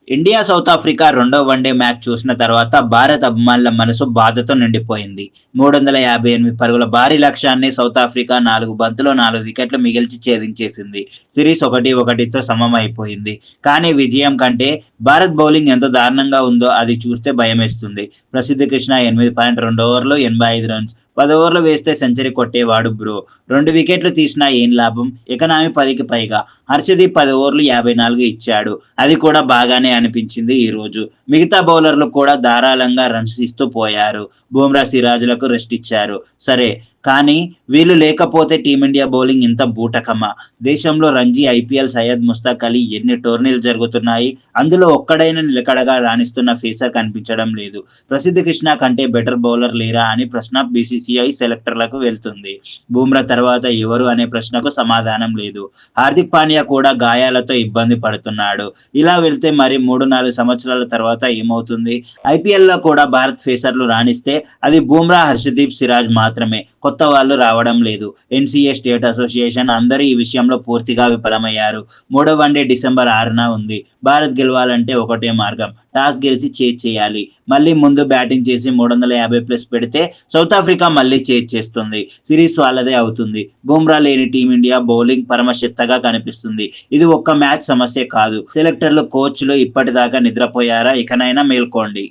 India south Africa రెండో one day match చూసిన తర్వాత భారత్ అభిమానుల మనసు బాధతో నిండిపోయింది. 358 పరుగుల భారీ లక్ష్యాన్ని సౌత్ ఆఫ్రికా 4 బంతుల్లో 4 వికెట్లు మిగిల్చి ఛేదించేసింది. సిరీస్ 1-1తో సమం అయిపోయింది. కానీ విజయం కంటే భారత్ బౌలింగ్ ఎంత దారుణంగా ఉందో అది చూస్తే భయమేస్తుంది. ప్రసిద్ధ్ కృష్ణ 8.2 ఓవర్లు 85 రన్స్. 10 ఓవర్లు వేస్తే సెంచరీ కొట్టేవాడు బ్రో. 2 వికెట్లు తీసినా ఏం లాభం? ఎకానమీ 10కి పైగా. హర్షదీప్ 10 ఓవర్లు 54 ఇచ్చాడు. అది కూడా బాగానే అనిపించింది ఈరోజు. మిగతా బౌలర్లు కూడా ధారాళంగా రన్స్ ఇస్తూ పోయారు. బుమ్రా, సిరాజ్‌లకు రెస్ట్ ఇచ్చారు. సరే, కానీ వీళ్ళు లేకపోతే టీమిండియా బౌలింగ్ ఇంత బూటకమా? దేశంలో రంజీ, ఐపీఎల్, సయ్యద్ ముస్తాక్ అలీ ఎన్ని టోర్నీలు జరుగుతున్నాయి. అందులో ఒక్కడైనా నిలకడగా రాణిస్తున్న పేసర్ కనిపించడం లేదు. ప్రసిద్ధ్ కృష్ణ కంటే బెటర్ బౌలర్ లేరా అని ప్రశ్న బీసీసీఐ సెలెక్టర్లకు వెళ్తుంది. బుమ్రా తర్వాత ఎవరు అనే ప్రశ్నకు సమాధానం లేదు. హార్దిక్ పాండ్యా కూడా గాయాలతో ఇబ్బంది పడుతున్నాడు. ఇలా వెళ్తే మరి 3-4 సంవత్సరాల తర్వాత ఏమవుతుంది? ఐపీఎల్‌లో కూడా భారత్ పేసర్లు రాణిస్తే అది బుమ్రా, హర్షదీప్, సిరాజ్ మాత్రమే. కొత్త వాళ్ళు రావడం లేదు. ఎన్సీఏ స్టేట్ అసోసియేషన్ అందరూ ఈ విషయంలో పూర్తిగా విఫలమయ్యారు. మూడో వన్డే డిసెంబర్ 6న ఉంది. భారత్ గెలవాలంటే ఒకటే మార్గం. టాస్ గెలిచి చేజ్ చేయాలి. మళ్ళీ ముందు బ్యాటింగ్ చేసి 350+ పెడితే సౌత్ ఆఫ్రికా మళ్ళీ చేజ్ చేస్తుంది. సిరీస్ వాళ్ళదే అవుతుంది. బుమ్రా లేని టీమిండియా బౌలింగ్ పరమశిత్తగా కనిపిస్తుంది. ఇది ఒక్క మ్యాచ్ సమస్యే కాదు. సెలెక్టర్లు, కోచ్‌లు ఇప్పటిదాకా నిద్రపోయారా? ఇకనైనా మేల్కోండి.